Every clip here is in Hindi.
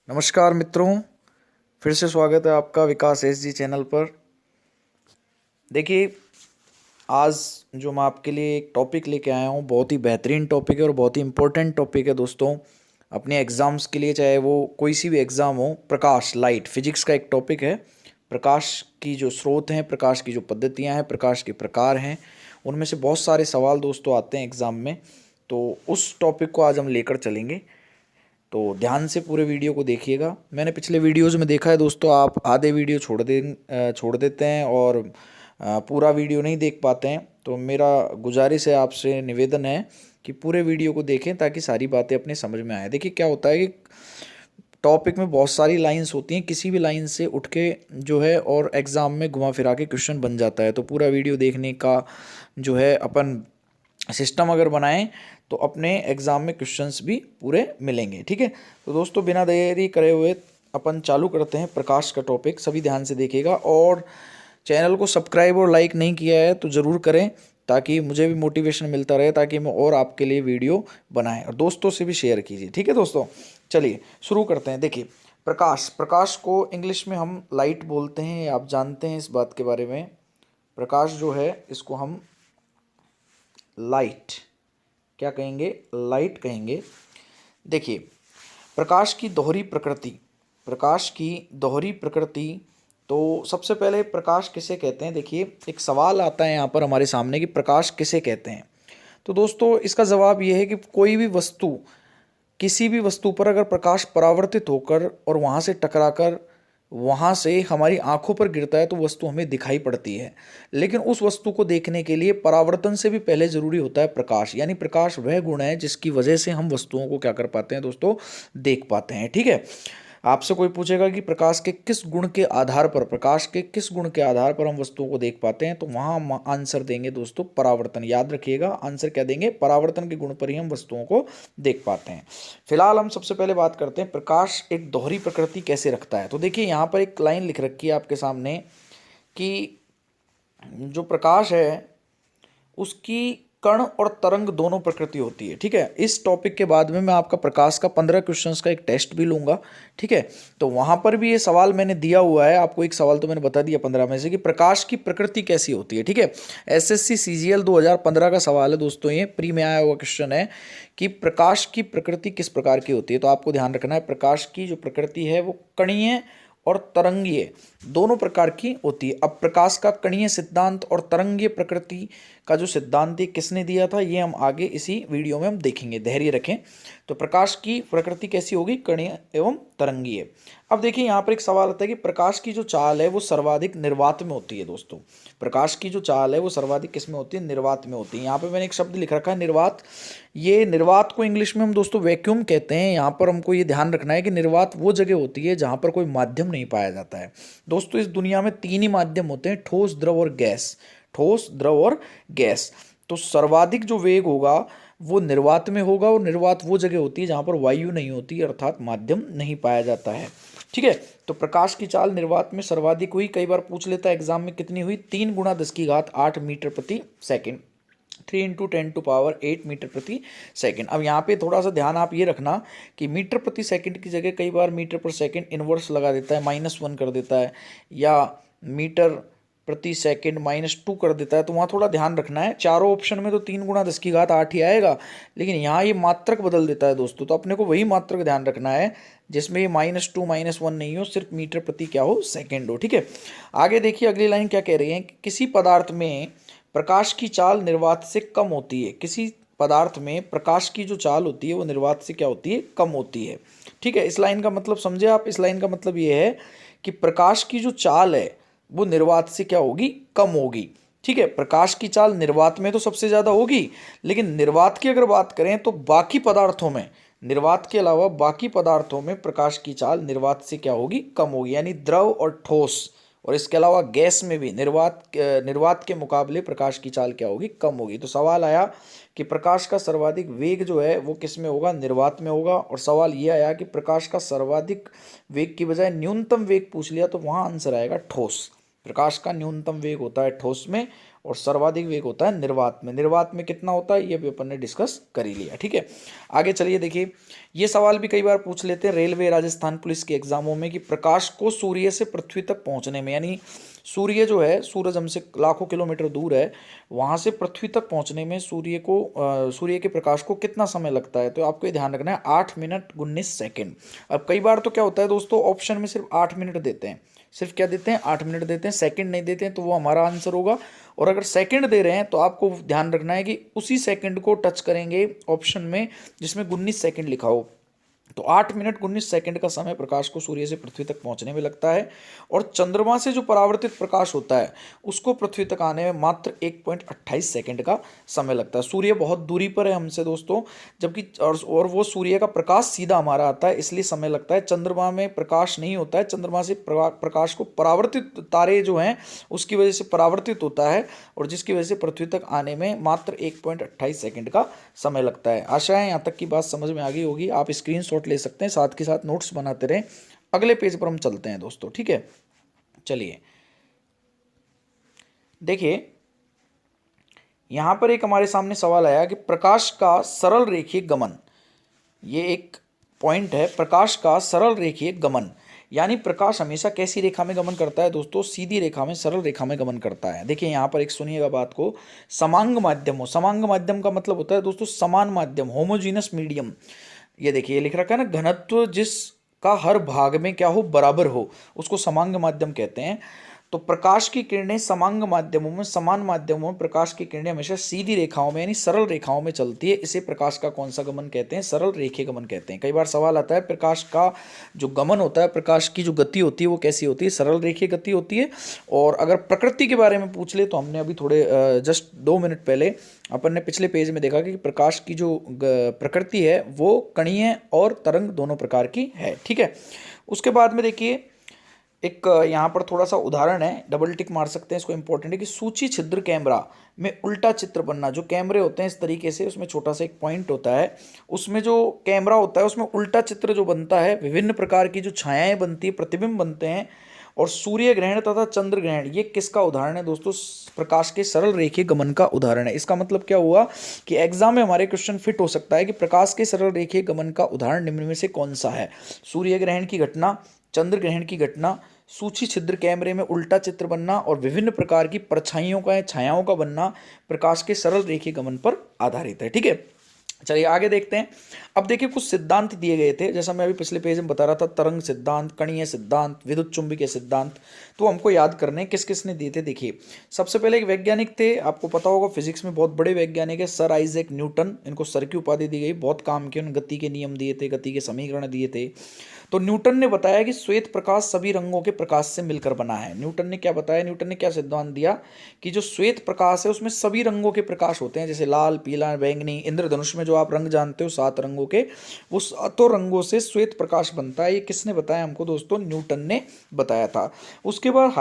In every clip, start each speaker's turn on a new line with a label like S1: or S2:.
S1: नमस्कार मित्रों, फिर से स्वागत है आपका विकास एस जी चैनल पर। देखिए, आज जो मैं आपके लिए एक टॉपिक लेके आया हूँ, बहुत ही बेहतरीन टॉपिक है और बहुत ही इम्पोर्टेंट टॉपिक है दोस्तों। अपने एग्ज़ाम्स के लिए, चाहे वो कोई सी भी एग्ज़ाम हो, प्रकाश लाइट फिजिक्स का एक टॉपिक है। प्रकाश की जो स्रोत हैं, प्रकाश की जो पद्धतियाँ हैं, प्रकाश के प्रकार हैं, उनमें से बहुत सारे सवाल दोस्तों आते हैं एग्ज़ाम में। तो उस टॉपिक को आज हम लेकर चलेंगे, तो ध्यान से पूरे वीडियो को देखिएगा। मैंने पिछले वीडियोज़ में देखा है दोस्तों, आप आधे वीडियो छोड़ देते हैं और पूरा वीडियो नहीं देख पाते हैं। तो मेरा गुजारिश है, आपसे निवेदन है कि पूरे वीडियो को देखें ताकि सारी बातें अपने समझ में आए। देखिए क्या होता है कि टॉपिक में बहुत सारी लाइंस होती हैं, किसी भी लाइन से उठ के जो है और एग्ज़ाम में घुमा फिरा के क्वेश्चन बन जाता है। तो पूरा वीडियो देखने का जो है अपन सिस्टम अगर बनाएं तो अपने एग्ज़ाम में क्वेश्चंस भी पूरे मिलेंगे। ठीक है, तो दोस्तों बिना देरी करे हुए अपन चालू करते हैं प्रकाश का टॉपिक। सभी ध्यान से देखिएगा और चैनल को सब्सक्राइब और लाइक नहीं किया है तो ज़रूर करें, ताकि मुझे भी मोटिवेशन मिलता रहे, ताकि मैं और आपके लिए वीडियो बनाएं, और दोस्तों से भी शेयर कीजिए। ठीक है दोस्तों, चलिए शुरू करते हैं। देखिए, प्रकाश प्रकाश को इंग्लिश में हम लाइट बोलते हैं, आप जानते हैं इस बात के बारे में। प्रकाश जो है इसको हम लाइट क्या कहेंगे, लाइट कहेंगे। देखिए, प्रकाश की दोहरी प्रकृति, प्रकाश की दोहरी प्रकृति। तो सबसे पहले प्रकाश किसे कहते हैं। देखिए, एक सवाल आता है यहाँ पर हमारे सामने कि प्रकाश किसे कहते हैं। तो दोस्तों इसका जवाब ये है कि कोई भी वस्तु, किसी भी वस्तु पर अगर प्रकाश परावर्तित होकर और वहाँ से टकराकर वहाँ से हमारी आंखों पर गिरता है तो वस्तु हमें दिखाई पड़ती है। लेकिन उस वस्तु को देखने के लिए परावर्तन से भी पहले ज़रूरी होता है प्रकाश। यानी प्रकाश वह गुण है जिसकी वजह से हम वस्तुओं को क्या कर पाते हैं दोस्तों, देख पाते हैं। ठीक है, आपसे कोई पूछेगा कि प्रकाश के किस गुण के आधार पर, प्रकाश के किस गुण के आधार पर हम वस्तुओं को देख पाते हैं, तो वहाँ हम आंसर देंगे दोस्तों परावर्तन। याद रखिएगा, आंसर क्या देंगे, परावर्तन के गुण पर ही हम वस्तुओं को देख पाते हैं। फिलहाल हम सबसे पहले बात करते हैं प्रकाश एक दोहरी प्रकृति कैसे रखता है। तो देखिए यहाँ पर एक लाइन लिख रखी है आपके सामने कि जो प्रकाश है उसकी कण और तरंग दोनों प्रकृति होती है। ठीक है, इस टॉपिक के बाद में मैं आपका प्रकाश का 15 क्वेश्चंस का एक टेस्ट भी लूंगा। ठीक है, तो वहां पर भी ये सवाल मैंने दिया हुआ है आपको। एक सवाल तो मैंने बता दिया 15 में से कि प्रकाश की प्रकृति कैसी होती है। ठीक है, एसएससी सीजीएल 2015 का सवाल है दोस्तों, ये प्री में आया हुआ क्वेश्चन है कि प्रकाश की प्रकृति किस प्रकार की होती है। तो आपको ध्यान रखना है, प्रकाश की जो प्रकृति है वो कणीय और तरंगीय दोनों प्रकार की होती है। अब प्रकाश का कणीय सिद्धांत और तरंगीय प्रकृति का जो सिद्धांत है किसने दिया था, ये हम आगे इसी वीडियो में हम देखेंगे, धैर्य रखें। तो प्रकाश की प्रकृति कैसी होगी, कणीय एवं तरंगीय। अब देखिए यहाँ पर एक सवाल आता है कि प्रकाश की जो चाल है वो सर्वाधिक निर्वात में होती है। दोस्तों प्रकाश की जो चाल है वो सर्वाधिक किस में होती है, निर्वात में होती है। यहाँ पे मैंने एक शब्द लिख रखा है निर्वात। ये निर्वात को इंग्लिश में हम दोस्तों वैक्यूम कहते हैं। यहाँ पर हमको ये ध्यान रखना है कि निर्वात वो जगह होती है जहाँ पर कोई माध्यम नहीं पाया जाता है। दोस्तों इस दुनिया में 3 ही माध्यम होते हैं, ठोस, द्रव और गैस। ठोस, द्रव और गैस। तो सर्वाधिक जो वेग होगा वो निर्वात में होगा, और निर्वात वो जगह होती है जहाँ पर वायु नहीं होती, अर्थात माध्यम नहीं पाया जाता है। ठीक है, तो प्रकाश की चाल निर्वात में सर्वाधिक हुई। कई बार पूछ लेता है एग्जाम में, कितनी हुई, 3 गुणा 10⁸ मीटर प्रति सेकेंड, 3 इंटू 10⁸ मीटर प्रति सेकेंड। अब यहाँ पे थोड़ा सा ध्यान आप ये रखना कि मीटर प्रति सेकंड की जगह कई बार मीटर पर सेकंड इनवर्स लगा देता है, -1 कर देता है, या मीटर प्रति सेकंड -2 कर देता है। तो वहाँ थोड़ा ध्यान रखना है। चारों ऑप्शन में तो 3 गुणा 10⁸ ही आएगा, लेकिन यहाँ ये मात्रक बदल देता है दोस्तों। तो अपने को वही मात्रक ध्यान रखना है जिसमें ये -2 -1 नहीं हो, सिर्फ मीटर प्रति क्या हो, सेकेंड हो। ठीक है, आगे देखिए अगली लाइन क्या कह रही है कि किसी पदार्थ में प्रकाश की चाल निर्वात से कम होती है। किसी पदार्थ में प्रकाश की जो चाल होती है वो निर्वात से क्या होती है, कम होती है। ठीक है, इस लाइन का मतलब समझे आप। इस लाइन का मतलब ये है कि प्रकाश की जो चाल है वो निर्वात से क्या होगी, कम होगी। ठीक है, प्रकाश की चाल निर्वात में तो सबसे ज़्यादा होगी, लेकिन निर्वात की अगर बात करें तो बाकी पदार्थों में, निर्वात के अलावा बाकी पदार्थों में प्रकाश की चाल निर्वात से क्या होगी, कम होगी। यानी द्रव और ठोस और इसके अलावा गैस में भी निर्वात के मुकाबले प्रकाश की चाल क्या होगी, कम होगी। तो सवाल आया कि प्रकाश का सर्वाधिक वेग जो है वो किस में होगा, निर्वात में होगा। और सवाल ये आया कि प्रकाश का सर्वाधिक वेग की बजाय न्यूनतम वेग पूछ लिया, तो वहाँ आंसर आएगा ठोस। प्रकाश का न्यूनतम वेग होता है ठोस में और सर्वाधिक वेग होता है निर्वात में। निर्वात में कितना होता है ये भी अपन ने डिस्कस कर ही लिया, ठीक है। आगे चलिए देखिए, ये सवाल भी कई बार पूछ लेते हैं रेलवे, राजस्थान पुलिस के एग्जामों में कि प्रकाश को सूर्य से पृथ्वी तक पहुंचने में, यानी सूर्य जो है, सूरज हमसे लाखों किलोमीटर दूर है, वहां से पृथ्वी तक पहुंचने में सूर्य के प्रकाश को कितना समय लगता है। तो आपको ये ध्यान रखना है 8 मिनट 19 सेकेंड। अब कई बार तो क्या होता है दोस्तों, ऑप्शन में सिर्फ 8 मिनट देते हैं, सिर्फ क्या देते हैं 8 मिनट देते हैं, सेकंड नहीं देते हैं, तो वो हमारा आंसर होगा। और अगर सेकंड दे रहे हैं तो आपको ध्यान रखना है कि उसी सेकंड को टच करेंगे ऑप्शन में जिसमें 19 सेकंड लिखा हो। तो 8 मिनट 19 सेकंड का समय प्रकाश को सूर्य से पृथ्वी तक पहुंचने में लगता है। और चंद्रमा से जो परावर्तित प्रकाश होता है उसको पृथ्वी तक आने में मात्र 1.28 सेकंड का समय लगता है। सूर्य बहुत दूरी पर है हमसे दोस्तों, जबकि और वो सूर्य का प्रकाश सीधा हमारा आता है, इसलिए समय लगता है। चंद्रमा में प्रकाश नहीं होता है, चंद्रमा से प्रकाश को परावर्तित तारे जो हैं उसकी वजह से परावर्तित होता है, और जिसकी वजह से पृथ्वी तक आने में मात्र 1.28 सेकंड का समय लगता है। आशा है यहाँ तक की बात समझ में आ गई होगी। आप स्क्रीनशॉट ले सकते हैं, साथ के साथ नोट्स बनाते रहें। अगले पेज पर हम चलते हैं दोस्तों, ठीक है। चलिए देखिए, यहां पर एक हमारे सामने सवाल आया कि प्रकाश का सरल रेखीय गमन, ये एक पॉइंट है, प्रकाश का सरल रेखीय गमन, यानी प्रकाश हमेशा कैसी रेखा में गमन करता है दोस्तों, सीधी रेखा में, सरल रेखा में गमन करता है। देखिए यहाँ पर एक सुनिएगा बात को, समांग माध्यम हो, समांग माध्यम का मतलब होता है दोस्तों समान माध्यम, होमोजीनस मीडियम। ये देखिए ये लिख रखा है ना, घनत्व जिसका हर भाग में क्या हो, बराबर हो, उसको समांग माध्यम कहते हैं। तो प्रकाश की किरणें समांग माध्यमों में, समान माध्यमों में प्रकाश की किरणें हमेशा सीधी रेखाओं में यानी सरल रेखाओं में चलती है। इसे प्रकाश का कौन सा गमन कहते हैं, सरल रेखीय गमन कहते हैं। कई बार सवाल आता है प्रकाश का जो गमन होता है, प्रकाश की जो गति होती है वो कैसी होती है, सरल रेखीय गति होती है। और अगर प्रकृति के बारे में पूछ ले तो हमने अभी थोड़े जस्ट 2 मिनट पहले अपन ने पिछले पेज में देखा कि प्रकाश की जो प्रकृति है वो कणीय और तरंग दोनों प्रकार की है, ठीक है। उसके बाद में देखिए एक यहाँ पर थोड़ा सा उदाहरण है, डबल टिक मार सकते हैं, इसको इंपॉर्टेंट है कि सूची छिद्र कैमरा में उल्टा चित्र बनना। जो कैमरे होते हैं इस तरीके से, उसमें छोटा सा एक पॉइंट होता है, उसमें जो कैमरा होता है उसमें उल्टा चित्र जो बनता है, विभिन्न प्रकार की जो छायाएं बनती है, प्रतिबिंब बनते हैं। और सूर्य ग्रहण तथा चंद्र ग्रहण ये किसका उदाहरण है दोस्तों, प्रकाश के सरल रेखीय गमन का उदाहरण है। इसका मतलब क्या हुआ कि एग्जाम में हमारे क्वेश्चन फिट हो सकता है कि प्रकाश के सरल रेखीय गमन का उदाहरण निम्न में से कौन सा है। सूर्य ग्रहण की घटना, चंद्र ग्रहण की घटना, सूची छिद्र कैमरे में उल्टा चित्र बनना और विभिन्न प्रकार की परछाइयों का या छायाओं का बनना प्रकाश के सरल रेखीय गमन पर आधारित है, ठीक है। चलिए आगे देखते हैं। अब देखिए कुछ सिद्धांत दिए गए थे, जैसा मैं अभी पिछले पेज में बता रहा था, तरंग सिद्धांत, कणीय सिद्धांत, विद्युत चुंबकीय सिद्धांत, तो हमको याद करने किस किस ने दिए थे। देखिए सबसे पहले एक वैज्ञानिक थे, आपको पता होगा फिजिक्स में बहुत बड़े वैज्ञानिक है, सर आइजैक न्यूटन। इनको सर की उपाधि दी गई, बहुत काम किए, उन्होंने गति के नियम दिए थे, गति के समीकरण दिए थे। तो न्यूटन ने बताया कि श्वेत प्रकाश सभी रंगों के प्रकाश से मिलकर बना है। न्यूटन ने क्या बताया, न्यूटन ने क्या सिद्धांत दिया कि जो श्वेत प्रकाश है उसमें सभी रंगों के प्रकाश होते हैं, जैसे लाल, पीला, बैंगनी। इंद्रधनुष में जो आप रंग जानते हो 7 रंगों के, वो 7 रंगों से श्वेत प्रकाश बनता है। ये किसने बताया हमको दोस्तों, न्यूटन ने बताया था। उसके बाद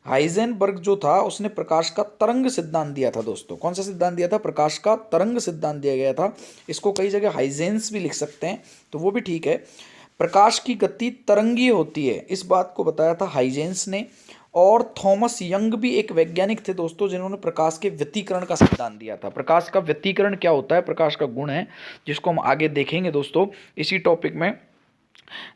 S1: हाइजेनबर्ग जो था उसने प्रकाश का तरंग सिद्धांत दिया था दोस्तों। कौन सा सिद्धांत दिया था, प्रकाश का तरंग सिद्धांत दिया गया था। इसको कई जगह हाइजेंस भी लिख सकते हैं, तो वो भी ठीक है। प्रकाश की गति तरंगीय होती है, इस बात को बताया था हाइजेंस ने। और थॉमस यंग भी एक वैज्ञानिक थे दोस्तों, जिन्होंने प्रकाश के व्यतिकरण का सिद्धांत दिया था। प्रकाश का व्यतिकरण क्या होता है, प्रकाश का गुण है, जिसको हम आगे देखेंगे दोस्तों इसी टॉपिक में।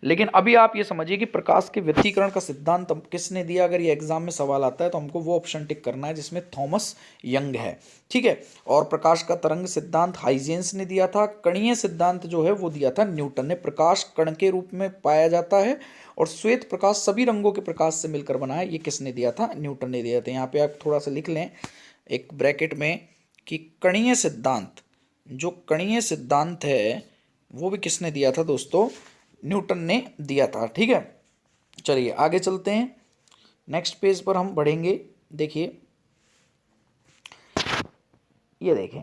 S1: लेकिन अभी आप ये समझिए कि प्रकाश के व्यतिकरण का सिद्धांत किसने दिया। अगर ये एग्जाम में सवाल आता है तो हमको वो ऑप्शन टिक करना है जिसमें थॉमस यंग है, ठीक है। और प्रकाश का तरंग सिद्धांत हाइजेंस ने दिया था। कणीय सिद्धांत जो है वो दिया था न्यूटन ने। प्रकाश कण के रूप में पाया जाता है और श्वेत प्रकाश सभी रंगों के प्रकाश से मिलकर बना है, ये किसने दिया था, न्यूटन ने दिया था। यहाँ पे आप थोड़ा सा लिख लें एक ब्रैकेट में कि कणीय सिद्धांत, जो कणीय सिद्धांत है वो भी किसने दिया था दोस्तों, न्यूटन ने दिया था, ठीक है। चलिए आगे चलते हैं, नेक्स्ट पेज पर हम बढ़ेंगे। देखिए ये देखें,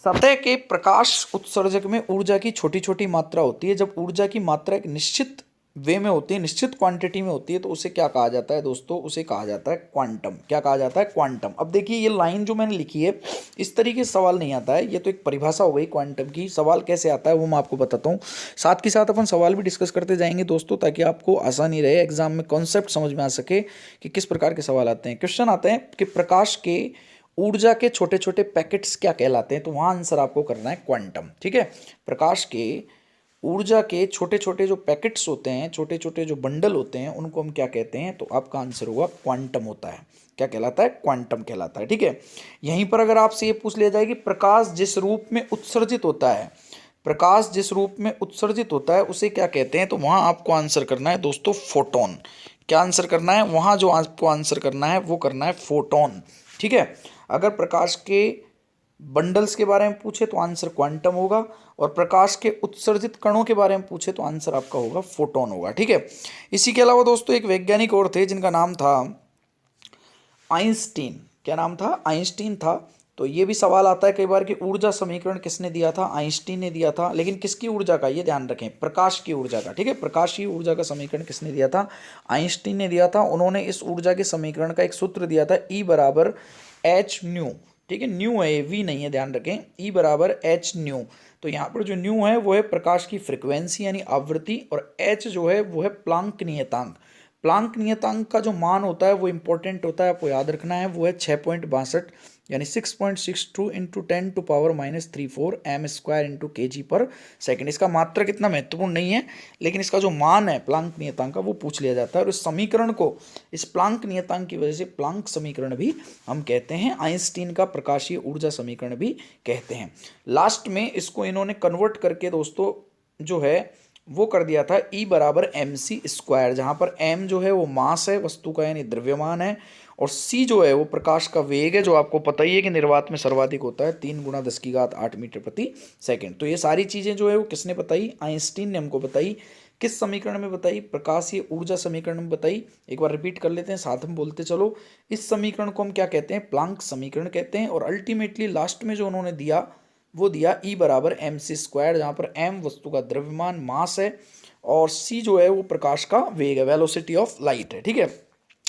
S1: सतह के प्रकाश उत्सर्जक में ऊर्जा की छोटी छोटी मात्रा होती है। जब ऊर्जा की मात्रा एक निश्चित वे में होती है, निश्चित क्वांटिटी में होती है, तो उसे क्या कहा जाता है दोस्तों, उसे कहा जाता है क्वांटम। क्या कहा जाता है? क्वांटम। अब देखिए ये लाइन जो मैंने लिखी है, इस तरीके से सवाल नहीं आता है, ये तो एक परिभाषा हो गई क्वांटम की। सवाल कैसे आता है वो मैं आपको बताता हूँ, साथ के साथ अपन सवाल भी डिस्कस करते जाएंगे दोस्तों, ताकि आपको आसानी रहे एग्जाम में, कॉन्सेप्ट समझ में आ सके कि किस प्रकार के सवाल आते हैं। क्वेश्चन आते हैं कि प्रकाश के ऊर्जा के छोटे छोटे पैकेट्स क्या कहलाते हैं, तो वहाँ आंसर आपको करना है क्वांटम। ठीक है, प्रकाश के ऊर्जा के छोटे छोटे जो पैकेट्स होते हैं, छोटे छोटे जो बंडल होते हैं, उनको हम क्या कहते हैं, तो आपका आंसर होगा क्वांटम होता है। क्या कहलाता है? क्वांटम कहलाता है। ठीक है, यहीं पर अगर आपसे ये पूछ लिया जाए कि प्रकाश जिस रूप में उत्सर्जित होता है, प्रकाश जिस रूप में उत्सर्जित होता है उसे क्या कहते हैं, तो वहाँ आपको आंसर करना है दोस्तों फोटोन। क्या आंसर करना है? वहाँ जो आपको आंसर करना है वो करना है फोटोन। ठीक है, अगर प्रकाश के बंडल्स के बारे में पूछे तो आंसर क्वांटम होगा, और प्रकाश के उत्सर्जित कणों के बारे में पूछे तो आंसर आपका होगा फोटोन होगा। ठीक है, इसी के अलावा दोस्तों एक वैज्ञानिक और थे जिनका नाम था आइंस्टीन। क्या नाम था? आइंस्टीन था। तो ये भी सवाल आता है कई बार कि ऊर्जा समीकरण किसने दिया था? आइंस्टीन ने दिया था। लेकिन किसकी ऊर्जा का? ये ध्यान रखें, प्रकाश की ऊर्जा का। ठीक है, प्रकाश की ऊर्जा का समीकरण किसने दिया था? आइंस्टीन ने दिया था। उन्होंने इस ऊर्जा के समीकरण का एक सूत्र दिया था, ई बराबर एच न्यू। ठीक है, न्यू है, वी नहीं है, ध्यान रखें, ई बराबर एच न्यू। तो यहाँ पर जो न्यू है वो है प्रकाश की फ्रिक्वेंसी यानी आवृत्ति, और एच जो है वो है प्लांक नियतांक। प्लांक नियतांक का जो मान होता है वो इंपॉर्टेंट होता है, आपको याद रखना है, वो है 6.62 यानी 6.62 into 10⁻³ m square into kg पर सेकेंड। इसका मात्रक इतना महत्वपूर्ण नहीं है, लेकिन इसका जो मान है प्लांक नियतांक का वो पूछ लिया जाता है, और इस समीकरण को, इस प्लांक नियतांक की वजह से प्लांक समीकरण भी हम कहते हैं, आइंस्टीन का प्रकाशीय ऊर्जा समीकरण भी कहते हैं। लास्ट में इसको इन्होंने कन्वर्ट करके दोस्तों जो है वो कर दिया था ई बराबर एम सी स्क्वायर, जहाँ पर एम जो है वो मास है वस्तु का यानी द्रव्यमान है, और सी जो है वो प्रकाश का वेग है, जो आपको पता ही है कि निर्वात में सर्वाधिक होता है, 3 × 10⁸ मीटर प्रति सेकंड। तो ये सारी चीज़ें जो है वो किसने बताई? आइंस्टीन ने हमको बताई। किस समीकरण में बताई? प्रकाशीय ऊर्जा समीकरण में बताई। एक बार रिपीट कर लेते हैं, साथ में बोलते चलो। इस समीकरण को हम क्या कहते हैं? प्लांक समीकरण कहते हैं। और अल्टीमेटली लास्ट में जो उन्होंने दिया वो दिया ई बराबर एम सी स्क्वायर, जहाँ पर एम वस्तु का द्रव्यमान मास है, और सी जो है वो प्रकाश का वेग है, वेलोसिटी ऑफ लाइट है। ठीक है,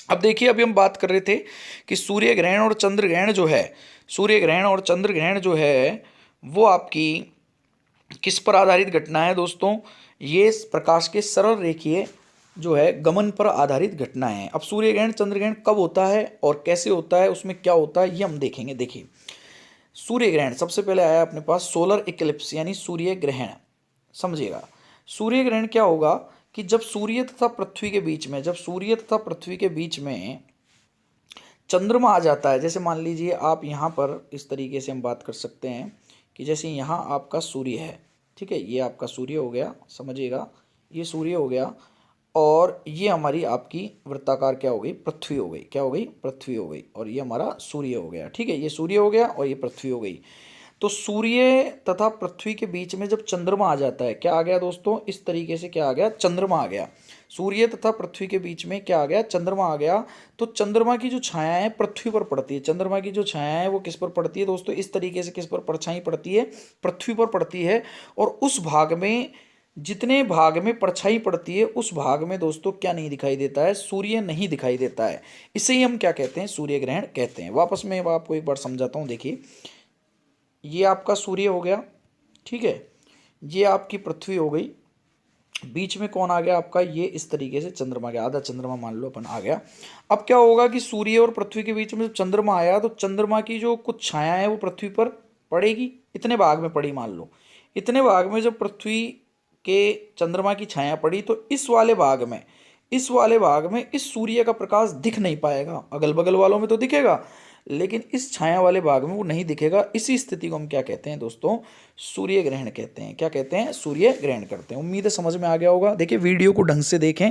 S1: अब देखिए अभी हम बात कर रहे थे कि सूर्य ग्रहण और चंद्र ग्रहण जो है, सूर्य ग्रहण और चंद्र ग्रहण जो है वो आपकी किस पर आधारित घटना है दोस्तों? ये प्रकाश के सरल रेखीय जो है गमन पर आधारित घटना है। अब सूर्य ग्रहण चंद्र ग्रहण कब होता है और कैसे होता है, उसमें क्या होता है, ये हम देखेंगे। देखिए सूर्य ग्रहण सबसे पहले आया अपने पास, सोलर इक्लिप्स यानी सूर्य ग्रहण। समझिएगा, सूर्य ग्रहण क्या होगा कि जब सूर्य तथा पृथ्वी के बीच में, जब सूर्य तथा पृथ्वी के बीच में चंद्रमा आ जाता है। जैसे मान लीजिए आप यहाँ पर इस तरीके से हम बात कर सकते हैं कि जैसे यहाँ आपका सूर्य है, ठीक है, ये आपका सूर्य हो गया, समझिएगा, ये सूर्य हो गया, और ये हमारी आपकी वृत्ताकार क्या हो गई? पृथ्वी हो गई। क्या हो गई? पृथ्वी हो गई, और ये हमारा सूर्य हो गया। ठीक है, ये सूर्य हो गया और ये पृथ्वी हो गई। तो सूर्य तथा पृथ्वी के बीच में जब चंद्रमा आ जाता है, क्या आ गया दोस्तों? इस तरीके से क्या आ गया? चंद्रमा आ गया। सूर्य तथा पृथ्वी के बीच में क्या आ गया? चंद्रमा आ गया। तो चंद्रमा की जो छाया है पृथ्वी पर पड़ती है। चंद्रमा की जो छाया है वो किस पर पड़ती है दोस्तों? इस तरीके से किस पर परछाई पड़ती है? पृथ्वी पर पड़ती है। और उस भाग में, जितने भाग में परछाई पड़ती है उस भाग में दोस्तों क्या नहीं दिखाई देता है? सूर्य नहीं दिखाई देता है। इसे ही हम क्या कहते हैं? सूर्य ग्रहण कहते हैं। वापस मैं आपको एक बार समझाता हूँ। देखिए ये आपका सूर्य हो गया, ठीक है, ये आपकी पृथ्वी हो गई, बीच में कौन आ गया आपका? ये इस तरीके से चंद्रमा गया, आधा चंद्रमा मान लो अपन आ गया। अब क्या होगा कि सूर्य और पृथ्वी के बीच में जब चंद्रमा आया तो चंद्रमा की जो कुछ छाया है वो पृथ्वी पर पड़ेगी। इतने भाग में पड़ी मान लो, इतने भाग में जब पृथ्वी के चंद्रमा की छाया पड़ी तो इस वाले भाग में, इस वाले भाग में इस सूर्य का प्रकाश दिख नहीं पाएगा। अगल बगल वालों में तो दिखेगा, लेकिन इस छाया वाले भाग में वो नहीं दिखेगा। इसी स्थिति को हम क्या कहते हैं दोस्तों? सूर्य ग्रहण कहते हैं। क्या कहते हैं? सूर्य ग्रहण करते हैं। उम्मीद है समझ में आ गया होगा। देखिए वीडियो को ढंग से देखें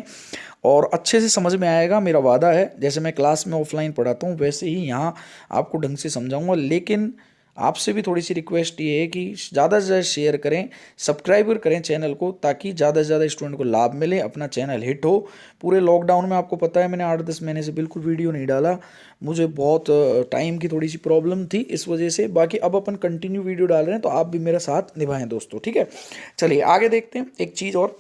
S1: और अच्छे से समझ में आएगा, मेरा वादा है। जैसे मैं क्लास में ऑफलाइन पढ़ाता हूँ वैसे ही यहाँ आपको ढंग से समझाऊंगा। लेकिन आपसे भी थोड़ी सी रिक्वेस्ट ये है कि ज़्यादा से ज़्यादा शेयर करें, सब्सक्राइब करें चैनल को, ताकि ज़्यादा से ज़्यादा स्टूडेंट को लाभ मिले, अपना चैनल हिट हो। पूरे लॉकडाउन में आपको पता है मैंने 8-10 महीने से बिल्कुल वीडियो नहीं डाला, मुझे बहुत टाइम की थोड़ी सी प्रॉब्लम थी इस वजह से। बाकी अब अपन कंटिन्यू वीडियो डाल रहे हैं, तो आप भी मेरा साथ निभाएं दोस्तों, ठीक है। चलिए आगे देखते हैं। एक चीज़ और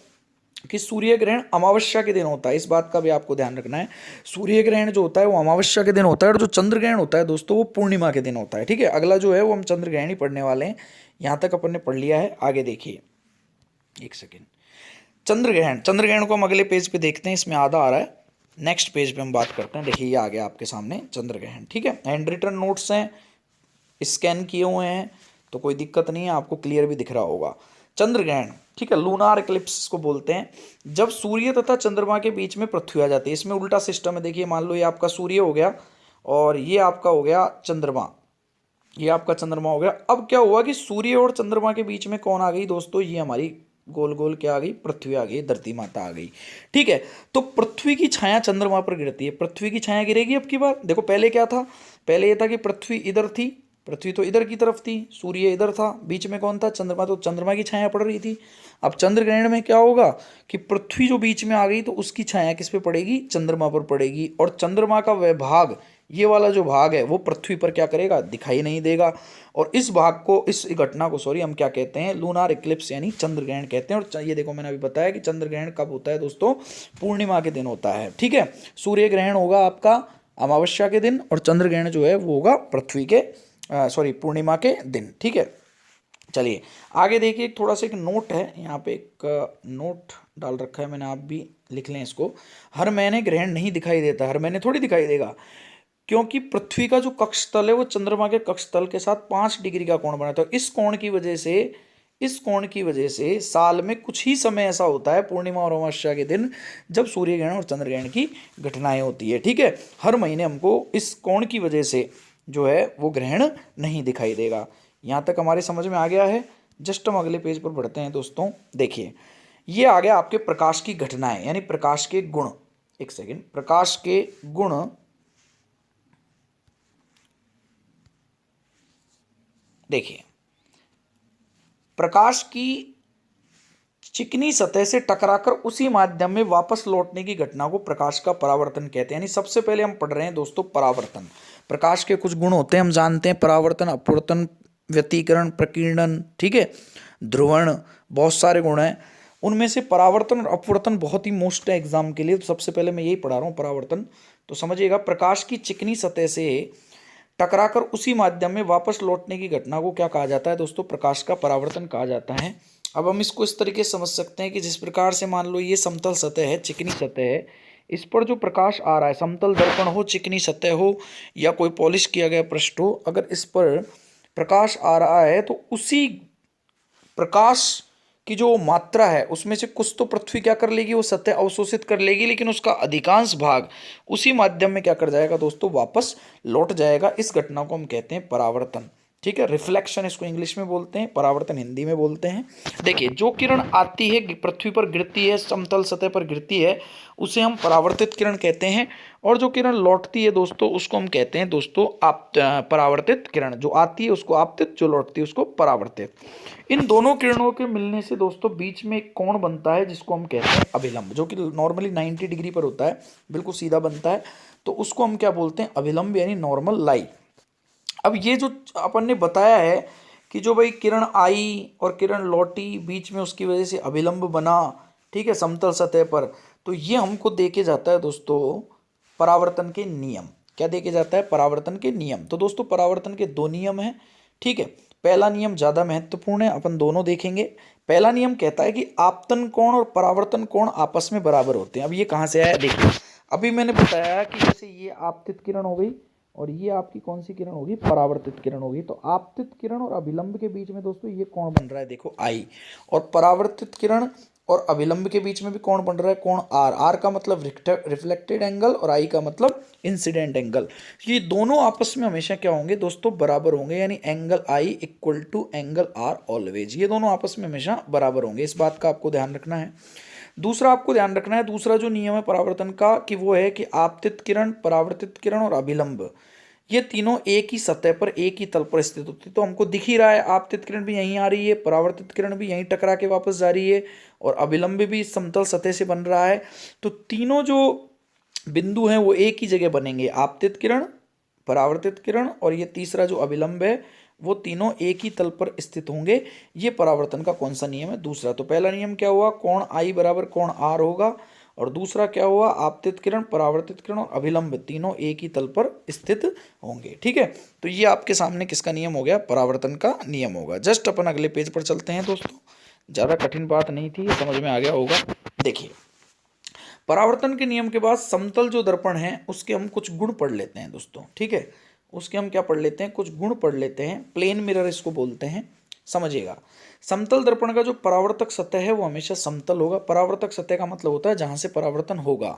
S1: कि सूर्य ग्रहण अमावस्या के दिन होता है, इस बात का भी आपको ध्यान रखना है। सूर्य ग्रहण जो होता है वो अमावस्या के दिन होता है, और जो चंद्र ग्रहण होता है दोस्तों वो पूर्णिमा के दिन होता है। ठीक है, अगला जो है वो हम चंद्र ग्रहण ही पढ़ने वाले हैं। यहाँ तक अपन ने पढ़ लिया है, आगे देखिए एक सेकेंड। चंद्र ग्रहण, चंद्र ग्रहण को हम अगले पेज पे देखते हैं, इसमें आधा आ रहा है, नेक्स्ट पेज पे हम बात करते हैं। देखिए ये आ गया आपके सामने चंद्र ग्रहण। ठीक है, हैंड रिटन नोट्स हैं, स्कैन किए हुए हैं, तो कोई दिक्कत नहीं है, आपको क्लियर भी दिख रहा होगा। चंद्र ग्रहण, ठीक है, लूनार इक्लिप्स को बोलते हैं, जब सूर्य तथा चंद्रमा के बीच में पृथ्वी आ जाती है। इसमें उल्टा सिस्टम है, देखिए मान लो ये आपका सूर्य हो गया और ये आपका हो गया चंद्रमा, ये आपका चंद्रमा हो गया। अब क्या हुआ कि सूर्य और चंद्रमा के बीच में कौन आ गई दोस्तों, ये हमारी गोल गोल क्या आ गई, पृथ्वी आ गई, धरती माता आ गई। ठीक है, तो पृथ्वी की छाया चंद्रमा पर गिरती है, पृथ्वी की छाया गिरेगी। अब की बार देखो, पहले क्या था, पहले ये था कि पृथ्वी इधर थी, पृथ्वी तो इधर की तरफ थी, सूर्य इधर था, बीच में कौन था, चंद्रमा, तो चंद्रमा की छाया पड़ रही थी। अब चंद्र ग्रहण में क्या होगा कि पृथ्वी जो बीच में आ गई तो उसकी छाया किस पे पड़ेगी, चंद्रमा पर पड़ेगी, और चंद्रमा का वह भाग, ये वाला जो भाग है वो पृथ्वी पर क्या करेगा, दिखाई नहीं देगा। और इस भाग को, इस घटना को सॉरी हम क्या कहते हैं, लूनार इक्लिप्स यानी चंद्र ग्रहण कहते हैं। और ये देखो मैंने अभी बताया कि चंद्र ग्रहण कब होता है दोस्तों, पूर्णिमा के दिन होता है। ठीक है, सूर्य ग्रहण होगा आपका अमावस्या के दिन, और चंद्र ग्रहण जो है वो होगा पृथ्वी के सॉरी पूर्णिमा के दिन। ठीक है, चलिए आगे देखिए, थोड़ा सा एक नोट है यहाँ पे, एक नोट डाल रखा है मैंने, आप भी लिख लें इसको। हर महीने ग्रहण नहीं दिखाई देता, हर महीने थोड़ी दिखाई देगा, क्योंकि पृथ्वी का जो कक्ष तल है वो चंद्रमा के कक्ष तल के साथ 5 डिग्री का कोण बनाता है। इस कोण की वजह से, इस कोण की वजह से साल में कुछ ही समय ऐसा होता है पूर्णिमा और अमावस्या के दिन जब सूर्य ग्रहण और चंद्र ग्रहण की घटनाएं होती है। ठीक है, हर महीने हमको इस कोण की वजह से जो है वो ग्रहण नहीं दिखाई देगा। यहाँ तक हमारे समझ में आ गया है। जस्ट हम अगले पेज पर बढ़ते हैं दोस्तों। देखिए ये आ गया आपके प्रकाश की घटनाएं यानी प्रकाश के गुण। एक सेकेंड, प्रकाश के गुण, देखिए प्रकाश की चिकनी सतह से टकराकर उसी माध्यम में वापस लौटने की घटना को प्रकाश का परावर्तन कहते हैं। यानी सबसे पहले हम पढ़ रहे हैं दोस्तों परावर्तन। प्रकाश के कुछ गुण होते हैं, हम जानते हैं, परावर्तन, अपवर्तन, व्यतिकरण, प्रकीर्णन, ठीक है, ध्रुवण, बहुत सारे गुण हैं। उनमें से परावर्तन और अपवर्तन बहुत ही मोस्ट है एग्जाम के लिए, तो सबसे पहले मैं यही पढ़ा रहा हूँ परावर्तन। तो समझिएगा, प्रकाश की चिकनी सतह से टकराकर उसी माध्यम में वापस लौटने की घटना को क्या कहा जाता है दोस्तों, प्रकाश का परावर्तन कहा जाता है। अब हम इसको इस तरीके से समझ सकते हैं कि जिस प्रकार से मान लो ये समतल सतह है, चिकनी सतह है, इस पर जो प्रकाश आ रहा है, समतल दर्पण हो, चिकनी सतह हो, या कोई पॉलिश किया गया पृष्ठ हो, अगर इस पर प्रकाश आ रहा है तो उसी प्रकाश की जो मात्रा है उसमें से कुछ तो पृथ्वी क्या कर लेगी, वो सतह अवशोषित कर लेगी, लेकिन उसका अधिकांश भाग उसी माध्यम में क्या कर जाएगा दोस्तों, वापस लौट जाएगा। इस घटना को हम कहते हैं परावर्तन। ठीक है, रिफ्लेक्शन इसको इंग्लिश में बोलते हैं, परावर्तन हिंदी में बोलते हैं। देखिए जो किरण आती है पृथ्वी पर गिरती है, समतल सतह पर गिरती है, उसे हम परावर्तित किरण कहते हैं। और जो किरण लौटती है दोस्तों उसको हम कहते हैं दोस्तों परावर्तित किरण। जो आती है उसको आपतित, जो लौटती है उसको परावर्तित। इन दोनों किरणों के मिलने से दोस्तों बीच में एक कोण बनता है जिसको हम कहते हैं अभिलंब, जो कि नॉर्मली 90 डिग्री पर होता है, बिल्कुल सीधा बनता है, तो उसको हम क्या बोलते हैं, अभिलंब यानी नॉर्मल लाई। अब ये जो अपन ने बताया है कि जो भाई किरण आई और किरण लौटी, बीच में उसकी वजह से अभिलंब बना, ठीक है, समतल सतह पर, तो ये हमको देके जाता है दोस्तों परावर्तन के नियम। क्या देके जाता है, परावर्तन के नियम। तो दोस्तों परावर्तन के दो नियम हैं। ठीक है, पहला नियम ज़्यादा महत्वपूर्ण है, अपन दोनों देखेंगे। पहला नियम कहता है कि आपतन कोण और परावर्तन कोण आपस में बराबर होते हैं। अब ये कहाँ से आया, देखिए अभी मैंने बताया कि जैसे ये आपतित किरण हो गई और ये आपकी कौन सी किरण होगी, परावर्तित किरण होगी। तो आपतित किरण और अभिलंब के बीच में दोस्तों ये कोण बन रहा है, देखो आई, और परावर्तित किरण और अभिलंब के बीच में भी कोण बन रहा है, कोण आर। आर का मतलब रिफ्लेक्टेड एंगल और आई का मतलब इंसिडेंट एंगल। ये दोनों आपस में हमेशा क्या होंगे दोस्तों, बराबर होंगे, यानी angle i equal to angle r always. ये दोनों आपस में हमेशा बराबर होंगे, इस बात का आपको ध्यान रखना है। दूसरा आपको ध्यान रखना है, दूसरा जो नियम है परावर्तन का, कि वो है कि आपतित किरण, परावर्तित किरण और अभिलंब, ये तीनों एक ही सतह पर, एक ही तल पर स्थित होती है। तो हमको दिख ही रहा है, आपतित किरण भी यहीं आ रही है, परावर्तित किरण भी यहीं टकरा के वापस जा रही है, और अभिलंब भी समतल सतह से बन रहा है। तो तीनों जो बिंदु हैं वो एक ही जगह बनेंगे, आपतित किरण, परावर्तित किरण, और ये तीसरा जो अभिलंब है वो तीनों एक ही तल पर स्थित होंगे। ये परावर्तन का कौन सा नियम है? दूसरा। तो पहला नियम क्या हुआ? कोण आई बराबर कोण आर होगा। और दूसरा क्या हुआ? आपतित किरण, परावर्तित किरण और अभिलंब तीनों एक ही तल पर स्थित होंगे। ठीक है, तो ये आपके सामने किसका नियम हो गया? परावर्तन का नियम होगा। जस्ट अपन अगले पेज पर चलते हैं दोस्तों। ज़्यादा कठिन बात नहीं थी, समझ में आ गया होगा। देखिए, परावर्तन के नियम के बाद समतल जो दर्पण है उसके हम कुछ गुण पढ़ लेते हैं दोस्तों। ठीक है, उसके हम क्या पढ़ लेते हैं? कुछ गुण पढ़ लेते हैं। प्लेन मिरर इसको बोलते हैं, समझिएगा। समतल दर्पण का जो परावर्तक सतह है वो हमेशा समतल होगा। परावर्तक सतह का मतलब होता है जहां से परावर्तन होगा।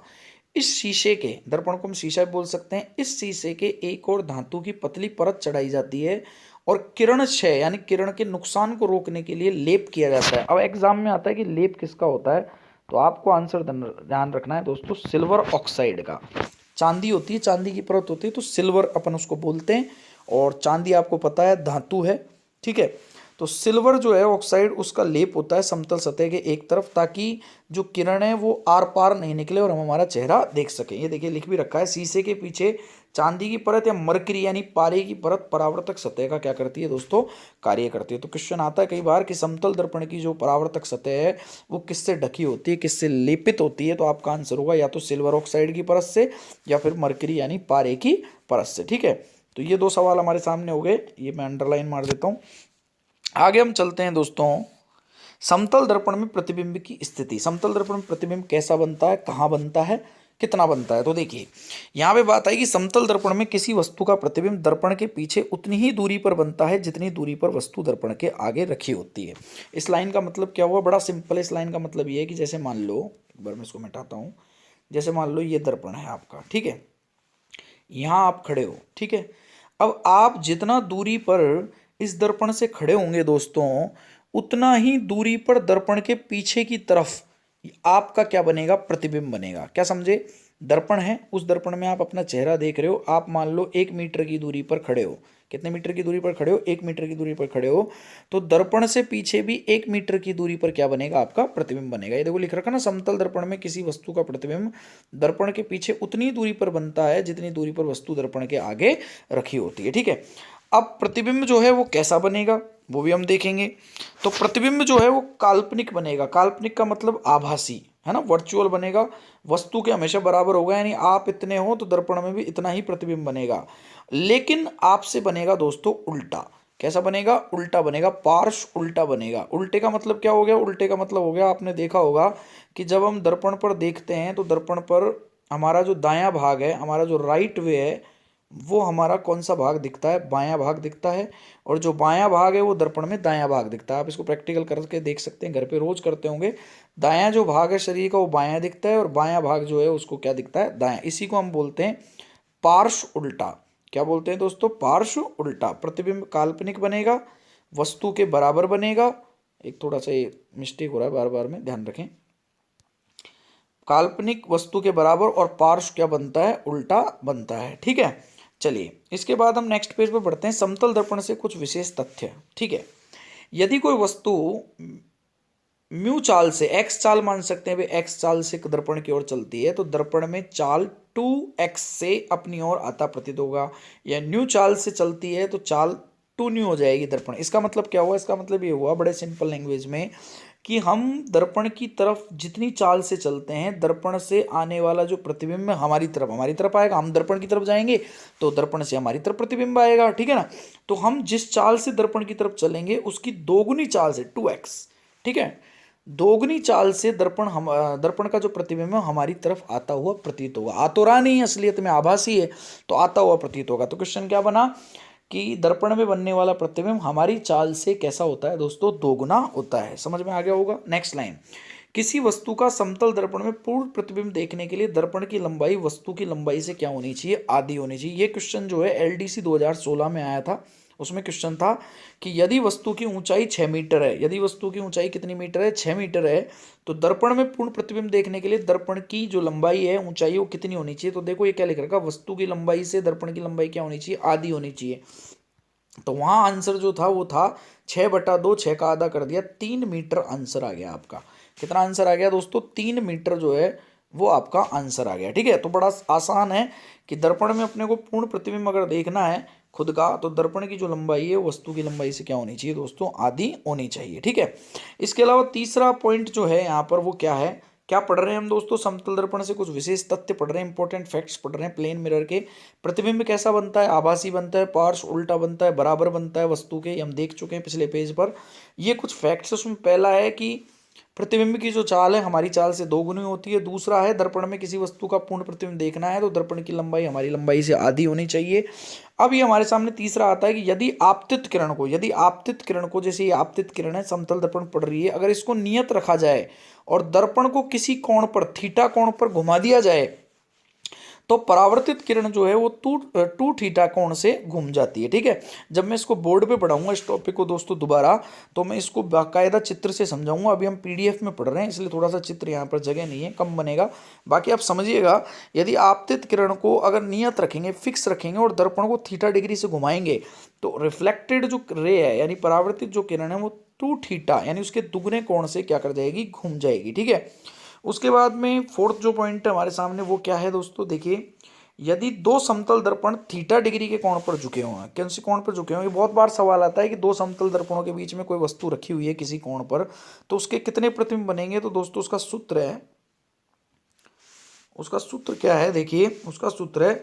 S1: इस शीशे के दर्पण को हम शीशा भी बोल सकते हैं। इस शीशे के एक और धातु की पतली परत चढ़ाई जाती है और किरण क्षय यानी किरण के नुकसान को रोकने के लिए लेप किया जाता है। अब एग्जाम में आता है कि लेप किसका होता है, तो आपको आंसर ध्यान रखना है दोस्तों, सिल्वर ऑक्साइड का। चांदी होती है, चांदी की परत होती है, तो सिल्वर अपन उसको बोलते हैं। और चांदी आपको पता है धातु है। ठीक है, तो सिल्वर जो है ऑक्साइड, उसका लेप होता है समतल सतह के एक तरफ, ताकि जो किरण है वो आर पार नहीं निकले और हम हमारा चेहरा देख सकें। ये देखिए लिख भी रखा है, शीशे के पीछे चांदी की परत या मरकरी यानी पारे की परत परावर्तक सतह का क्या करती है दोस्तों? कार्य करती है। तो क्वेश्चन आता है कई बार कि समतल दर्पण की जो परावर्तक सतह है वो किससे ढकी होती है, किससे लेपित होती है? तो आपका आंसर होगा या तो सिल्वर ऑक्साइड की परत से या फिर मरकरी यानी पारे की परत से। ठीक है, तो ये दो सवाल हमारे सामने हो गए, ये मैं अंडरलाइन मार देता हूँ। आगे हम चलते हैं दोस्तों, समतल दर्पण में प्रतिबिंब की स्थिति। समतल दर्पण में प्रतिबिंब कैसा बनता है, कहाँ बनता है, कितना बनता है? तो देखिए यहाँ पे बात आई कि समतल दर्पण में किसी वस्तु का प्रतिबिंब दर्पण के पीछे उतनी ही दूरी पर बनता है जितनी दूरी पर वस्तु दर्पण के आगे रखी होती है। इस लाइन का मतलब क्या हुआ? बड़ा सिंपल है। इस लाइन का मतलब ये है कि जैसे मान लो, एक बार मैं इसको मिटाता हूँ। जैसे मान लो ये दर्पण है आपका, ठीक है, यहाँ आप खड़े हो। ठीक है, अब आप जितना दूरी पर इस दर्पण से खड़े होंगे दोस्तों, उतना ही दूरी पर दर्पण के पीछे की तरफ आपका क्या बनेगा? प्रतिबिंब बनेगा। क्या समझे? दर्पण है, उस दर्पण में आप अपना चेहरा देख रहे हो। आप मान लो 1 मीटर की दूरी पर खड़े हो। कितने मीटर की दूरी पर खड़े हो? 1 मीटर की दूरी पर खड़े हो। तो दर्पण से पीछे भी 1 मीटर की दूरी पर क्या बनेगा? आपका प्रतिबिंब बनेगा। ये देखो लिख रखा ना, समतल दर्पण में किसी वस्तु का प्रतिबिंब दर्पण के पीछे उतनी दूरी पर बनता है जितनी दूरी पर वस्तु दर्पण के आगे रखी होती है। ठीक है, अब प्रतिबिंब जो है वो कैसा बनेगा वो भी हम देखेंगे। तो प्रतिबिंब जो है वो काल्पनिक बनेगा। काल्पनिक का मतलब आभासी, है ना, वर्चुअल बनेगा। वस्तु के हमेशा बराबर होगा, यानी आप इतने हो तो दर्पण में भी इतना ही प्रतिबिंब बनेगा। लेकिन आपसे बनेगा दोस्तों उल्टा। कैसा बनेगा? उल्टा बनेगा, पार्श्व उल्टा बनेगा। उल्टे का मतलब क्या हो गया? उल्टे का मतलब हो गया, आपने देखा होगा कि जब हम दर्पण पर देखते हैं तो दर्पण पर हमारा जो दायां भाग है, हमारा जो राइट वे है, वो हमारा कौन सा भाग दिखता है? बायां भाग दिखता है। और जो बायां भाग है वो दर्पण में दायां भाग दिखता है। आप इसको प्रैक्टिकल करके देख सकते हैं, घर पे रोज करते होंगे। दायां जो भाग है शरीर का वो बायां दिखता है और बायां भाग जो है उसको क्या दिखता है? दायां। इसी को हम बोलते हैं पार्श्व उल्टा। क्या बोलते हैं दोस्तों? पार्श्व उल्टा। प्रतिबिंब काल्पनिक बनेगा, वस्तु के बराबर बनेगा। एक थोड़ा सा ये मिस्टेक हो रहा है बार बार में, ध्यान रखें। काल्पनिक वस्तु के बराबर और पार्श्व क्या बनता है? उल्टा बनता है। ठीक है, चलिए इसके बाद हम नेक्स्ट पेज पर बढ़ते हैं। समतल दर्पण से कुछ विशेष तथ्य। ठीक है, यदि कोई वस्तु म्यू चाल से, एक्स चाल मान सकते हैं भाई, एक्स चाल से दर्पण की ओर चलती है तो दर्पण में चाल 2x से अपनी ओर आता प्रतीत होगा। या न्यू चाल से चलती है तो चाल 2 न्यू हो जाएगी दर्पण। इसका मतलब क्या हुआ? इसका मतलब ये हुआ बड़े सिंपल लैंग्वेज में कि हम दर्पण की तरफ जितनी चाल से चलते हैं, दर्पण से आने वाला जो प्रतिबिंब है हमारी तरफ आएगा। हम दर्पण की तरफ जाएंगे तो दर्पण से हमारी तरफ प्रतिबिंब आएगा। ठीक है ना, तो हम जिस चाल से दर्पण की तरफ चलेंगे उसकी दोगुनी चाल से 2x, ठीक है, दोगुनी चाल से दर्पण का जो प्रतिबिंब है हमारी तरफ आता हुआ प्रतीत होगा। आ तो रहा नहीं है, असलियत में आभासी है, तो आता हुआ प्रतीत होगा। तो क्वेश्चन क्या बना कि दर्पण में बनने वाला प्रतिबिंब हमारी चाल से कैसा होता है दोस्तों? दोगुना होता है। समझ में आ गया होगा। नेक्स्ट लाइन, किसी वस्तु का समतल दर्पण में पूर्ण प्रतिबिंब देखने के लिए दर्पण की लंबाई वस्तु की लंबाई से क्या होनी चाहिए? आधी होनी चाहिए। ये क्वेश्चन जो है एलडीसी 2016 में आया था। उसमें क्वेश्चन था कि यदि वस्तु की ऊंचाई 6 मीटर है, यदि वस्तु की ऊंचाई कितनी मीटर है? 6 मीटर है, तो दर्पण में पूर्ण प्रतिबिंब देखने के लिए दर्पण की जो लंबाई है, ऊंचाई, वो कितनी होनी चाहिए? तो देखो ये क्या लिख रखा, वस्तु की लंबाई से दर्पण की लंबाई क्या होनी चाहिए? आधी होनी चाहिए। तो वहां आंसर जो था वो था 6/2, 6 का आधा कर दिया, 3 मीटर आंसर आ गया आपका। कितना आंसर आ गया दोस्तों? 3 मीटर जो है वो आपका आंसर आ गया। ठीक है, तो बड़ा आसान है कि दर्पण में अपने को पूर्ण प्रतिबिंब अगर देखना है खुद का, तो दर्पण की जो लंबाई है वस्तु की लंबाई से क्या होनी चाहिए दोस्तों, आधी होनी चाहिए। ठीक है, इसके अलावा तीसरा पॉइंट जो है यहाँ पर वो क्या है, क्या पढ़ रहे हैं हम दोस्तों, समतल दर्पण से कुछ विशेष तथ्य पढ़ रहे हैं, इंपॉर्टेंट फैक्ट्स पढ़ रहे हैं। प्लेन मिरर के प्रतिबिंब कैसा बनता है, आभासी बनता है, पार्श्व उल्टा बनता है, बराबर बनता है वस्तु के, ये हम देख चुके हैं पिछले पेज पर। ये कुछ फैक्ट्स, उसमें पहला है कि प्रतिबिंब की जो चाल है हमारी चाल से 2 गुनी होती है। दूसरा है दर्पण में किसी वस्तु का पूर्ण प्रतिबिंब देखना है तो दर्पण की लंबाई हमारी लंबाई से आधी होनी चाहिए। अब ये हमारे सामने तीसरा आता है कि यदि आपतित किरण को जैसे ये आपतित किरण है, समतल दर्पण पड़ रही है, अगर इसको नियत रखा जाए और दर्पण को किसी कोण पर, थीटा कोण पर घुमा दिया जाए, तो परावर्तित किरण जो है वो टू थीटा कोण से घूम जाती है। ठीक है, जब मैं इसको बोर्ड पे पढ़ाऊंगा इस टॉपिक को दोस्तों दोबारा, तो मैं इसको बाकायदा चित्र से समझाऊंगा। अभी हम पीडीएफ में पढ़ रहे हैं इसलिए थोड़ा सा चित्र यहाँ पर जगह नहीं है, कम बनेगा। बाकी आप समझिएगा, यदि आपतित किरण को अगर नियत रखेंगे, फिक्स रखेंगे और दर्पण को थीटा डिग्री से घुमाएंगे, तो रिफ्लेक्टेड जो रे है यानी परावर्तित जो किरण है वो टू थीटा यानी उसके दुगने कोण से क्या कर जाएगी, घूम जाएगी। ठीक है, उसके बाद में फोर्थ जो पॉइंट है हमारे सामने वो क्या है दोस्तों, देखिए, यदि दो समतल दर्पण थीटा डिग्री के कोण पर झुके हुए हैं, कौन से कोण पर झुके हुए हैं, ये बहुत बार सवाल आता है कि दो समतल दर्पणों के बीच में कोई वस्तु रखी हुई है किसी कोण पर, तो उसके कितने प्रतिबिंब बनेंगे। तो दोस्तों उसका सूत्र है, उसका सूत्र क्या है, देखिए उसका सूत्र है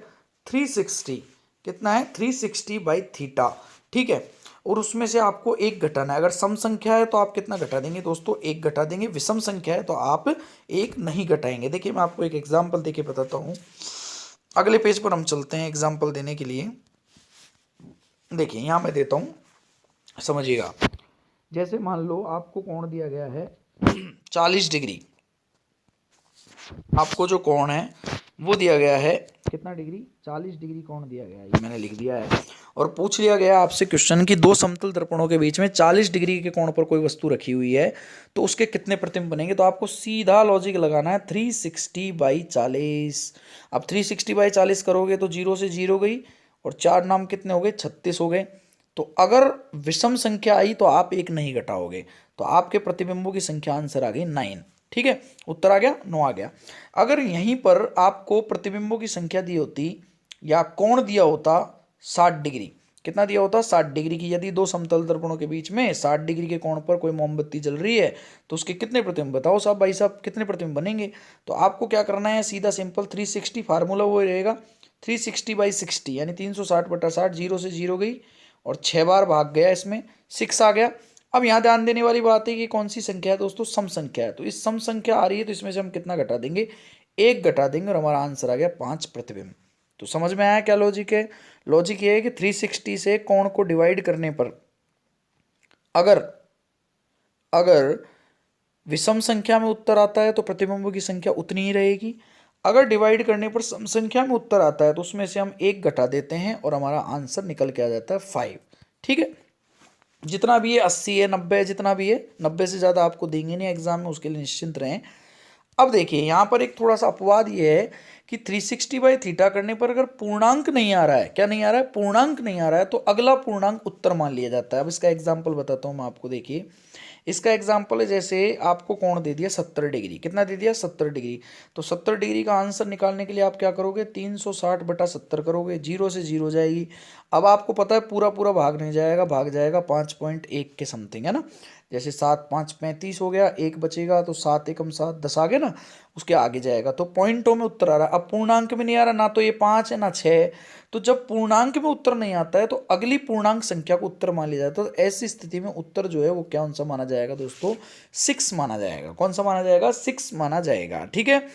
S1: 360, कितना है 360 बाई थीटा। ठीक है, और उसमें से आपको एक घटाना है। अगर सम संख्या है तो आप कितना घटा देंगे दोस्तों, एक घटा देंगे। विषम संख्या है तो आप एक नहीं घटाएंगे। देखिए मैं आपको एक एग्जाम्पल देके बताता हूँ, अगले पेज पर हम चलते हैं एग्जाम्पल देने के लिए। देखिए यहाँ मैं देता हूँ, समझिएगा। जैसे मान लो आपको कोण दिया गया है 40 डिग्री, आपको जो कोण है वो दिया गया है कितना डिग्री, 40 डिग्री कोण दिया गया है, ये मैंने लिख दिया है। और पूछ लिया गया आपसे क्वेश्चन कि दो समतल दर्पणों के बीच में 40 डिग्री के कोण पर कोई वस्तु रखी हुई है तो उसके कितने प्रतिबिंब बनेंगे। तो आपको सीधा लॉजिक लगाना है, 360 बाई 40। अब 360 बाई 40 करोगे तो 0 से 0 गई और 4 नाम कितने हो गए, 36 हो गए। तो अगर विषम संख्या आई तो आप एक नहीं घटाओगे, तो आपके प्रतिबिंबों की संख्या आंसर आ गई 9। ठीक है, उत्तर आ गया 9 आ गया। अगर यहीं पर आपको प्रतिबिंबों की संख्या दी होती या कोण दिया होता 60 डिग्री, कितना दिया होता 60 डिग्री की, यदि दो समतल दर्पणों के बीच में 60 डिग्री के कोण पर कोई मोमबत्ती जल रही है तो उसके कितने प्रतिबिंब बताओ साहब, भाई साहब कितने प्रतिबिंब बनेंगे। तो आपको क्या करना है, सीधा सिंपल 360 फार्मूला वो रहेगा 360 बाई 60 यानी 360/60, 0 से 0 गई और 6 बार भाग गया, इसमें 6 आ गया। अब यहाँ ध्यान देने वाली बात है कि कौन सी संख्या है दोस्तों, सम संख्या है। तो इस सम संख्या आ रही है तो इसमें से हम कितना घटा देंगे, एक घटा देंगे और हमारा आंसर आ गया 5 प्रतिबिंब। तो समझ में आया क्या लॉजिक है। लॉजिक ये है कि 360 से कोण को डिवाइड करने पर अगर अगर विषम संख्या में उत्तर आता है तो प्रतिबिंबों की संख्या उतनी ही रहेगी। अगर डिवाइड करने पर सम संख्या में उत्तर आता है तो उसमें से हम एक घटा देते हैं और हमारा आंसर निकल के आ जाता है 5। ठीक है, जितना भी है 80 है, 90 है, जितना भी है 90 से ज़्यादा आपको देंगे नहीं एग्जाम में, उसके लिए निश्चिंत रहें। अब देखिए यहाँ पर एक थोड़ा सा अपवाद ये है कि 360 बाई थीटा करने पर अगर पूर्णांक नहीं आ रहा है, क्या नहीं आ रहा है, पूर्णांक नहीं आ रहा है, तो अगला पूर्णांक उत्तर मान लिया जाता है। अब इसका एग्जाम्पल बताता हूँ मैं आपको। देखिए इसका एग्जाम्पल है, जैसे आपको कोण दे दिया 70 डिग्री, कितना दे दिया 70 डिग्री, तो 70 डिग्री का आंसर निकालने के लिए आप क्या करोगे, 360/70 करोगे, 0 से 0 जाएगी। अब आपको पता है पूरा पूरा भाग नहीं जाएगा, भाग जाएगा 5.1 के समथिंग, है ना। जैसे 7 5 35 हो गया, एक बचेगा तो 7 एकम 7 10 आ गया ना, उसके आगे जाएगा। तो पॉइंटों में उत्तर आ रहा है। अब पूर्णांक में नहीं आ रहा, ना तो ये 5 है ना 6 है। तो जब पूर्णांक में उत्तर नहीं आता है तो अगली पूर्णांक संख्या को उत्तर मान लिया जाता है। तो ऐसी स्थिति में उत्तर जो है वो कौन सा माना जाएगा दोस्तों, 6 माना जाएगा। कौन सा माना जाएगा, 6 माना जाएगा। ठीक है,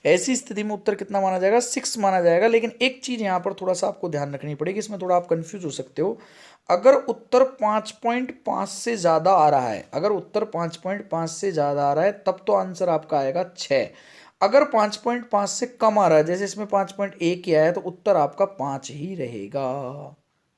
S1: ऐसी स्थिति में उत्तर कितना माना जाएगा, 6 माना जाएगा। लेकिन एक चीज यहाँ पर थोड़ा सा आपको ध्यान रखनी पड़ेगी, इसमें थोड़ा आप कंफ्यूज हो सकते हो। अगर उत्तर 5.5 से ज्यादा आ रहा है, अगर उत्तर 5.5 से ज्यादा आ रहा है तब तो आंसर आपका आएगा 6। अगर 5.5 से कम आ रहा है, जैसे इसमें 5.1 किया है, तो उत्तर आपका 5 ही रहेगा।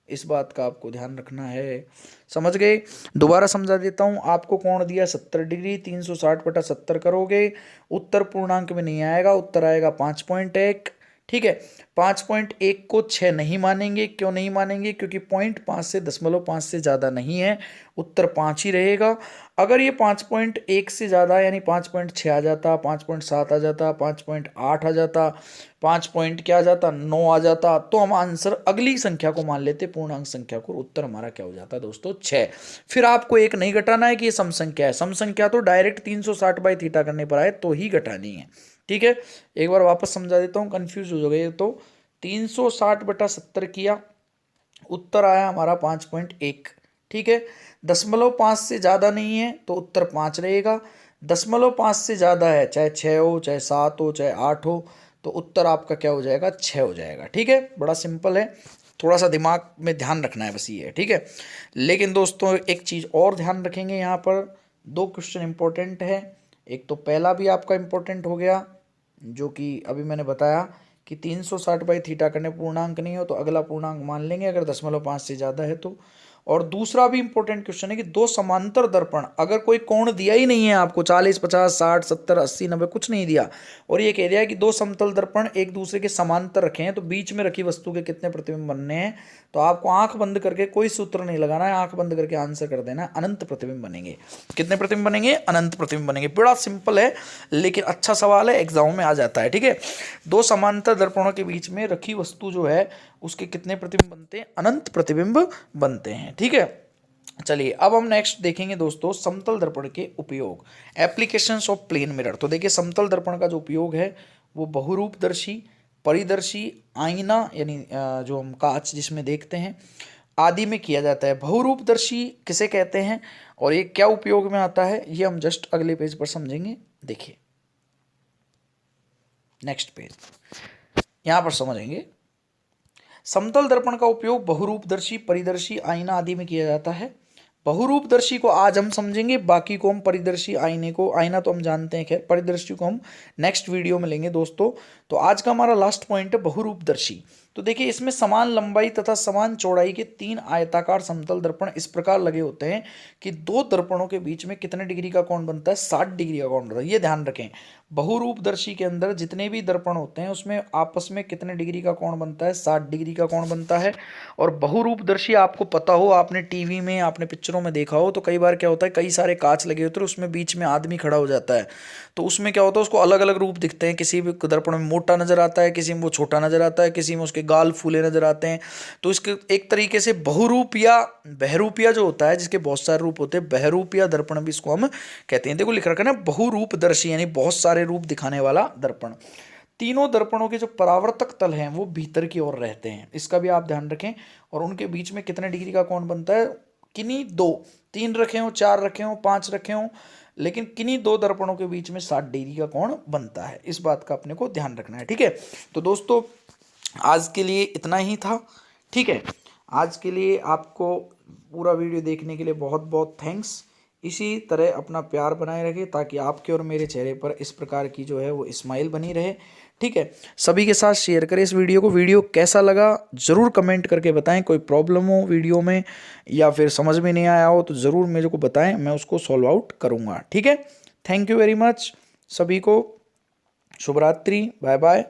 S1: इस बात का आपको ध्यान रखना है, समझ गए। दोबारा समझा देता हूं, आपको कोण दिया 70 डिग्री, 360/70 करोगे, उत्तर पूर्णांक में नहीं आएगा, उत्तर आएगा 5.1। ठीक है। 5.1 को 6 नहीं मानेंगे, क्यों नहीं मानेंगे? क्योंकि 0.5 से 0.5 से ज़्यादा नहीं है, उत्तर 5 ही रहेगा। अगर ये 5.1 से ज़्यादा यानी 5.6 आ जाता, 5.7 आ जाता, 5.8 आ जाता, 5 पॉइंट क्या आ जाता, 9 आ जाता, तो हम आंसर अगली संख्या को मान लेते, पूर्णांक संख्या को। उत्तर हमारा क्या हो जाता दोस्तों? 6। फिर आपको एक नहीं घटाना है कि ये सम संख्या है, सम संख्या तो डायरेक्ट 360/थीटा करने पर आए तो ही घटानी है। ठीक है, एक बार वापस समझा देता हूँ, कंफ्यूज हो गए तो 360/70 किया, उत्तर आया हमारा 5.1। ठीक है, 0.5 से ज़्यादा नहीं है तो उत्तर 5 रहेगा। 0.5 से ज़्यादा है, चाहे 6 हो, चाहे 7 हो, चाहे 8 हो, तो उत्तर आपका क्या हो जाएगा? 6 हो जाएगा। ठीक है, बड़ा सिंपल है, थोड़ा सा दिमाग में ध्यान रखना है बस ये है। ठीक है, लेकिन दोस्तों एक चीज़ और ध्यान रखेंगे, यहाँ पर 2 क्वेश्चन इंपॉर्टेंट है। एक तो पहला भी आपका इंपॉर्टेंट हो गया, जो कि अभी मैंने बताया कि 360/थीटा करने पूर्णांक नहीं हो तो अगला पूर्णांक मान लेंगे अगर 0.5 से ज़्यादा है तो। और दूसरा भी इंपॉर्टेंट क्वेश्चन है कि दो समांतर दर्पण, अगर कोई कोण दिया ही नहीं है आपको, 40, 50, 60, 70, 80, 90 कुछ नहीं दिया, और ये कह दिया है कि दो समतल दर्पण एक दूसरे के समांतर रखे हैं तो बीच में रखी वस्तु के कितने प्रतिबिंब बनने हैं, तो आपको आंख बंद करके कोई सूत्र नहीं लगाना है, आंख बंद करके आंसर कर देना है, अनंत प्रतिबिंब बनेंगे। कितने प्रतिबिंब बनेंगे? अनंत प्रतिबिंब बनेंगे। बड़ा सिंपल है लेकिन अच्छा सवाल है, एग्जाम में आ जाता है। ठीक है, दो समांतर दर्पणों के बीच में रखी वस्तु जो है उसके कितने प्रतिबिंब बनते हैं? अनंत प्रतिबिंब बनते हैं। ठीक है, चलिए अब हम नेक्स्ट देखेंगे दोस्तों समतल दर्पण के उपयोग, एप्लीकेशंस ऑफ प्लेन मिरर। तो देखिए समतल दर्पण का जो उपयोग है वो बहुरूपदर्शी, परिदर्शी, आईना यानी जो हम कांच जिसमें देखते हैं आदि में किया जाता है। बहुरूपदर्शी किसे कहते हैं और ये क्या उपयोग में आता है, ये हम जस्ट अगले पेज पर समझेंगे। देखिए नेक्स्ट पेज, यहां पर समझेंगे। समतल दर्पण का उपयोग बहुरूपदर्शी, परिदर्शी, आईना आदि में किया जाता है। बहुरूपदर्शी को आज हम समझेंगे, बाकी को हम परिदर्शी, आईने को, आईना तो हम जानते हैं, खैर परिदर्शी को हम नेक्स्ट वीडियो में लेंगे दोस्तों। तो आज का हमारा लास्ट पॉइंट है बहुरूपदर्शी। तो देखिए इसमें समान लंबाई तथा समान चौड़ाई के 3 आयताकार समतल दर्पण इस प्रकार लगे होते हैं कि दो दर्पणों के बीच में कितने डिग्री का कोण बनता है? 60 डिग्री का कोण बनता है। ये ध्यान रखें, बहुरूपदर्शी के अंदर जितने भी दर्पण होते हैं उसमें आपस में कितने डिग्री का कोण बनता है? 60 डिग्री का कोण बनता है। और बहुरूपदर्शी आपको पता हो, आपने टीवी में, आपने पिक्चरों में देखा हो, तो कई बार क्या होता है, कई सारे कांच लगे होते हैं, उसमें बीच में आदमी खड़ा हो जाता है, तो उसमें क्या होता है, उसको अलग अलग रूप दिखते हैं। किसी भी दर्पण में मोटा नजर आता है, किसी में वो छोटा नजर आता है, किसी में उसके गाल फूले नजर आते हैं। तो इसके एक तरीके से बहुरूपिया, बहरूपिया जो होता है जिसके बहुत सारे रूप होते हैं, बहरूपिया दर्पण भी इसको हम कहते हैं। देखो लिख रखा है ना, बहुरूपदर्शी यानी बहुत सारे रूप दिखाने वाला दर्पण। तीनों दर्पणों के जो परावर्तक तल हैं वो भीतर की ओर रहते हैं, इसका भी आप ध्यान रखें। और उनके बीच में कितने डिग्री का कोण बनता है? किन्हीं दो, 3 रखे हो, 4 रखे हो, 5 रखे हो, लेकिन किन्हीं दो दर्पणों के बीच में 60 डिग्री का कोण बनता है। इस बात का अपने को ध्यान रखना है। ठीक है, तो दोस्तों आज के लिए इतना ही था। ठीक है, आज के लिए आपको पूरा वीडियो देखने के लिए बहुत बहुत थैंक्स। इसी तरह अपना प्यार बनाए रखें ताकि आपके और मेरे चेहरे पर इस प्रकार की जो है वो स्माइल बनी रहे। ठीक है, सभी के साथ शेयर करें इस वीडियो को। वीडियो कैसा लगा ज़रूर कमेंट करके बताएं। कोई प्रॉब्लम हो वीडियो में या फिर समझ में नहीं आया हो तो ज़रूर मेरे को बताएं, मैं उसको सॉल्व आउट करूँगा। ठीक है, थैंक यू वेरी मच सभी को। शुभ रात्रि, बाय बाय।